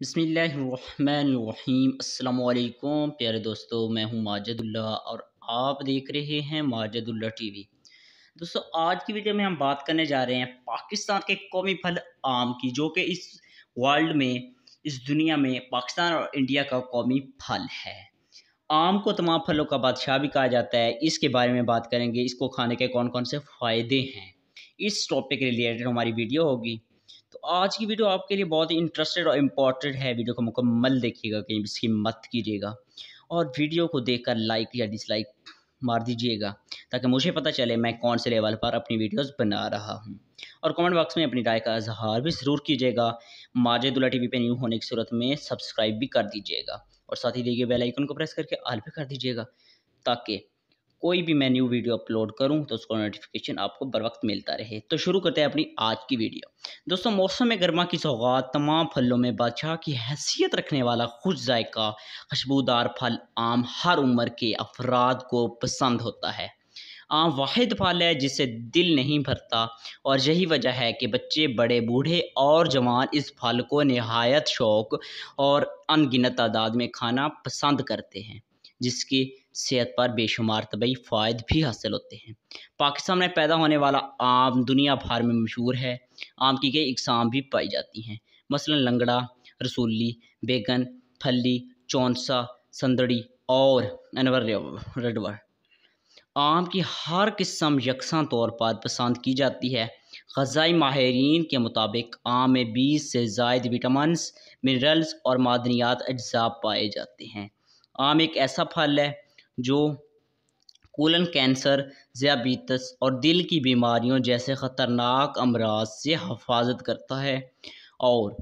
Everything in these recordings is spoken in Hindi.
बिस्मिल्लाहिर्रहमानिर्रहीम अस्सलामुअलैकुम प्यारे दोस्तों, मैं हूं माजिदुल्लाह और आप देख रहे हैं माजिदुल्लाह टीवी। दोस्तों, आज की वीडियो में हम बात करने जा रहे हैं पाकिस्तान के कौमी फल आम की, जो कि इस वर्ल्ड में, इस दुनिया में पाकिस्तान और इंडिया का कौमी फल है। आम को तमाम फलों का बादशाह भी कहा जाता है। इसके बारे में बात करेंगे, इसको खाने के कौन कौन से फ़ायदे हैं। इस टॉपिक के रिलेटेड हमारी वीडियो होगी। तो आज की वीडियो आपके लिए बहुत ही इंटरेस्टेड और इम्पॉर्टेंट है। वीडियो को मुकम्मल देखिएगा, कहीं भी स्किप मत कीजिएगा और वीडियो को देखकर लाइक या डिसलाइक मार दीजिएगा, ताकि मुझे पता चले मैं कौन से लेवल पर अपनी वीडियोस बना रहा हूँ। और कमेंट बॉक्स में अपनी राय का इजहार भी ज़रूर कीजिएगा। माजिदुल्लाह टीवी पे न्यू होने की सूरत में सब्सक्राइब भी कर दीजिएगा और साथ ही देखिए बेल आइकन को प्रेस करके ऑल पे कर दीजिएगा, ताकि कोई भी मैं न्यू वीडियो अपलोड करूं तो उसका नोटिफिकेशन आपको बर वक्त मिलता रहे। तो शुरू करते हैं अपनी आज की वीडियो। दोस्तों, मौसम गर्मा की सौगात तमाम फलों में बादशाह की हैसियत रखने वाला खुश जायका खुशबूदार फल आम हर उम्र के अफराद को पसंद होता है। आम वाहिद फल है जिससे दिल नहीं भरता, और यही वजह है कि बच्चे, बड़े, बूढ़े और जवान इस फल को नहायत शौक और अनगिनत तादाद में खाना पसंद करते हैं, जिसकी सेहत पर बेशुमार तबई फ़ायदे भी हासिल होते हैं। पाकिस्तान में पैदा होने वाला आम दुनिया भर में मशहूर है। आम की कई इकसाम भी पाई जाती हैं, मसलन लंगड़ा, रसूली, बैगन, फली, चौंसा, संदड़ी और अनवर रेडवर। आम की हर किस्म यकसा तौर पर पसंद की जाती है। ग़ज़ाई माहिरीन के मुताबिक आम में 20 से ज़ायद विटामिन्स, मिनरल्स और मादनियात अज्जा पाए जाते हैं। आम एक ऐसा फल है जो कोलन कैंसर, ज़ियाबीतस और दिल की बीमारियों जैसे ख़तरनाक अमराज से हिफाजत करता है, और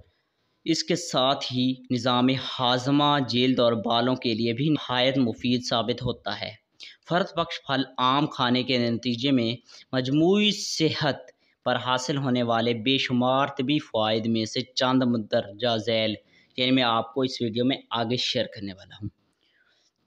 इसके साथ ही निज़ाम हाज़मा, जल्द और बालों के लिए भी नहायत मुफीद साबित होता है। फ़र्द बख्श फल आम खाने के नतीजे में मजमूई सेहत पर हासिल होने वाले बेशुमार तबी फ़ायदे में से चंद मंदरजा झैल, यानी मैं आपको इस वीडियो में आगे शेयर करने वाला हूँ।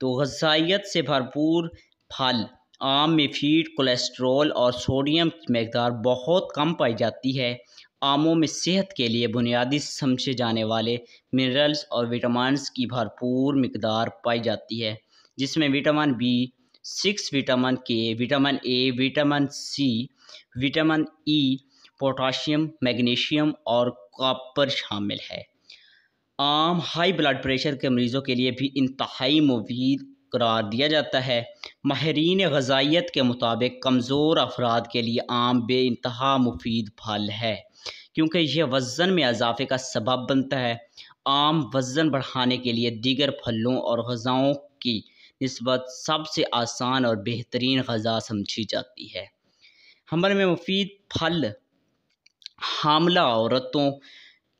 तो ग़ज़ाइयत से भरपूर फल आम में फ़ीड, कोलेस्ट्रॉल और सोडियम की मकदार बहुत कम पाई जाती है। आमों में सेहत के लिए बुनियादी समझे जाने वाले मिनरल्स और विटामिन्स की भरपूर मकदार पाई जाती है, जिसमें vitamin B6, vitamin K, vitamin A, vitamin C, vitamin E, potassium, magnesium और कॉपर शामिल है। आम हाई ब्लड प्रेशर के मरीज़ों के लिए भी इंतहाई मुफीद करार दिया जाता है। माहिरीन ग़ज़ाइयत के मुताबिक कमज़ोर अफराद के लिए आम बेइंतहा मुफीद फल है, क्योंकि यह वज़न में इजाफ़े का सबब बनता है। आम वज़न बढ़ाने के लिए दीगर फलों और ग़ज़ाओं की निस्बत सबसे आसान और बेहतरीन ग़ज़ा समझी जाती है। हमल में मुफीद फल हामला औरतों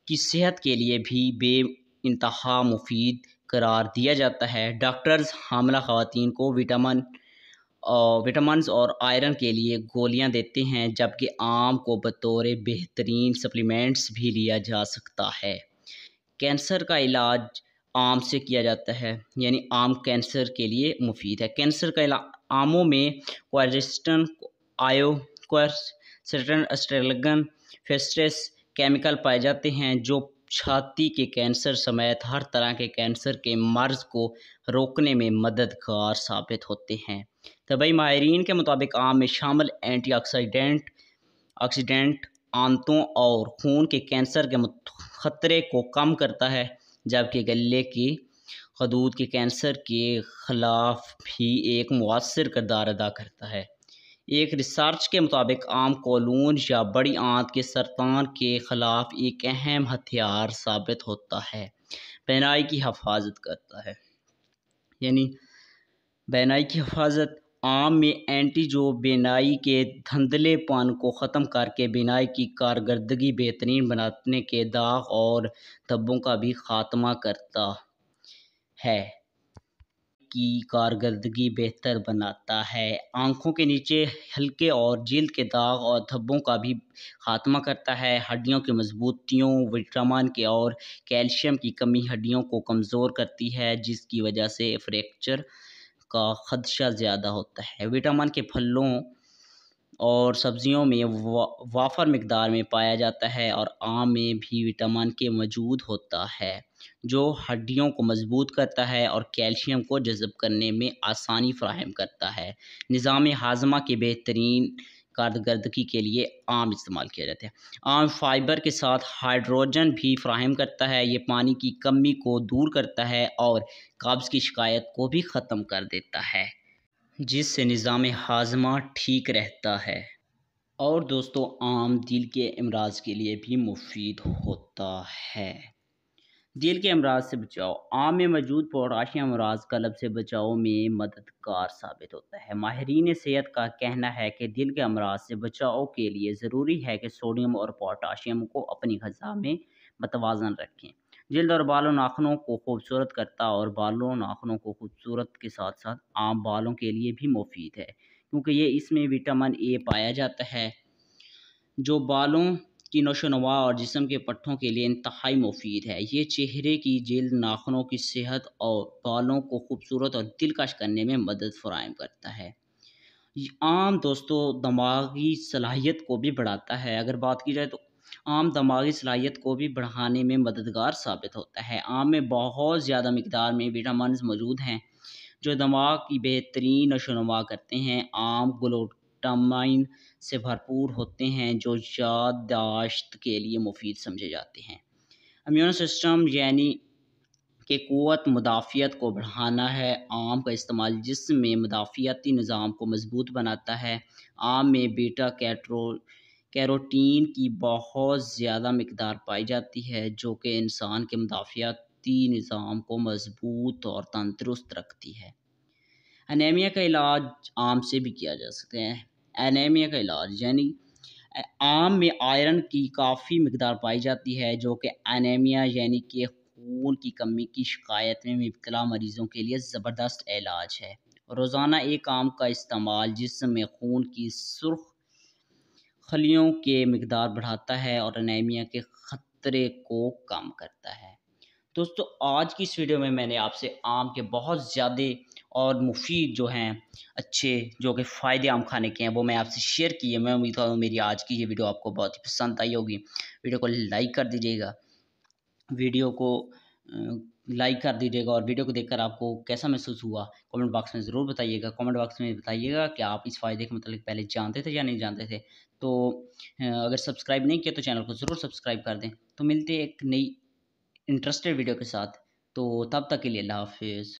की सेहत के लिए भी बेइंतहा मुफीद करार दिया जाता है। डॉक्टर्स हामला ख़वातीन को विटामिन्स और आयरन के लिए गोलियां देते हैं, जबकि आम को बतौर बेहतरीन सप्लीमेंट्स भी लिया जा सकता है। कैंसर का इलाज आम से किया जाता है, यानी आम कैंसर के लिए मुफीद है। कैंसर का इलाज आमों में क्वारजिस्टन, आयोक्वारसिटन, एस्ट्रेलगन, फेस्टेस केमिकल पाए जाते हैं, जो छाती के कैंसर समेत हर तरह के कैंसर के मर्ज़ को रोकने में मददगार साबित होते हैं। तबई माहिरीन के मुताबिक आम में शामिल ऑक्सीडेंट आंतों और खून के कैंसर के ख़तरे को कम करता है, जबकि गले की खदूद के कैंसर के ख़िलाफ़ भी एक मुअस्सिर किरदार अदा करता है। एक रिसर्च के मुताबिक आम कोलून या बड़ी आंत के सरतान के ख़िलाफ़ एक अहम हथियार साबित होता है। बेनाई की हिफाजत करता है, यानी बेनाई की हिफाजत। आम में एंटी जो बेनाई के धुंधलेपन को ख़त्म करके बेनाई की कारकर्दगी बेहतरीन बनाने के दाग और धब्बों का भी ख़ात्मा करता है की कारकर्दगी बेहतर बनाता है। आँखों के नीचे हल्के और जल्द के दाग और धब्बों का भी ख़ात्मा करता है। हड्डियों की मजबूतियों, विटामिन के और कैल्शियम की कमी हड्डियों को कमज़ोर करती है, जिसकी वजह से फ्रैक्चर का खदशा ज़्यादा होता है। विटामिन के फलों और सब्जियों में वाफर मिकदार में पाया जाता है और आम में भी विटामिन के मौजूद होता है जो हड्डियों को मजबूत करता है और कैल्शियम को जज़ब करने में आसानी फ़राहम करता है। निज़ाम हाज़मा की बेहतरीन कारकर्दगी के लिए आम इस्तेमाल किया जाता है। आम फाइबर के साथ हाइड्रोजन भी फ़राहम करता है। ये पानी की कमी को दूर करता है और कब्ज़ की शिकायत को भी ख़त्म कर देता है, जिससे निज़ाम हाज़मा ठीक रहता है। और दोस्तों, आम दिल के अमराज के लिए भी मुफीद होता है। दिल के अमराज से बचाव। आम में मौजूद पोटाशियम अमराज कल्ब से बचाव में मददगार साबित होता है। माहिरीन सेहत का कहना है कि दिल के अमराज से बचाव के लिए ज़रूरी है कि सोडियम और पोटाशियम को अपनी ग़िज़ा में मतवाज़न रखें। जल्द और बालों नाखूनों को खूबसूरत करता और बालों नाखूनों को खूबसूरत के साथ साथ आम बालों के लिए भी मुफीद है, क्योंकि ये इसमें विटामिन ए पाया जाता है जो बालों की नशोनुमा और जिस्म के पट्टों के लिए इंतहाई मुफीद है। ये चेहरे की जल्द, नाखूनों की सेहत और बालों को खूबसूरत और दिलकश करने में मदद फ़राहम करता है। ये आम दोस्तों दिमागी सलाहियत को भी बढ़ाता है। अगर बात की जाए तो आम दिमागी सलाहियत को भी बढ़ाने में मददगार साबित होता है। आम में बहुत ज़्यादा मिकदार में विटामिन्स मौजूद हैं जो दिमाग की बेहतरीन नशोनुमा करते हैं। आम ग्लूटामाइन से भरपूर होते हैं जो याददाश्त के लिए मुफीद समझे जाते हैं। इम्यून सिस्टम यानी कि क़ुव्वत मुदाफ़ियत को बढ़ाना है। आम का इस्तेमाल जिस्म में मुदाफ़ियती निज़ाम को मज़बूत बनाता है। आम में बीटा कैरोटीन की बहुत ज़्यादा मिकदार पाई जाती है जो कि इंसान के मुदाफ़ियती निज़ाम को मज़बूत और तंदुरुस्त रखती है। एनीमिया का इलाज आम से भी किया जा सकता है। एनीमिया का इलाज यानी आम में आयरन की काफ़ी मिकदार पाई जाती है जो कि एनीमिया यानी कि खून की कमी की शिकायत में मुब्तला मरीज़ों के लिए ज़बरदस्त इलाज है। रोज़ाना एक आम का इस्तेमाल जिस्म में खून की सुर्ख खलियों के मिकदार बढ़ाता है और एनीमिया के ख़तरे को कम करता है। दोस्तों, आज की इस वीडियो में मैंने आपसे आम के बहुत ज़्यादा और मुफीद जो हैं अच्छे जो कि फ़ायदे आम खाने के हैं वो मैं आपसे शेयर किए। मैं उम्मीद करता हूँ मेरी आज की ये वीडियो आपको बहुत ही पसंद आई होगी। वीडियो को लाइक कर दीजिएगा, वीडियो को लाइक कर दीजिएगा और वीडियो को देखकर आपको कैसा महसूस हुआ कमेंट बॉक्स में ज़रूर बताइएगा। कमेंट बॉक्स में बताइएगा कि आप इस फ़ायदे के मतलब पहले जानते थे या नहीं जानते थे। तो अगर सब्सक्राइब नहीं किया तो चैनल को ज़रूर सब्सक्राइब कर दें। तो मिलते हैं एक नई इंटरेस्टेड वीडियो के साथ। तो तब तक के लिए अल्लाह हाफ़िज़।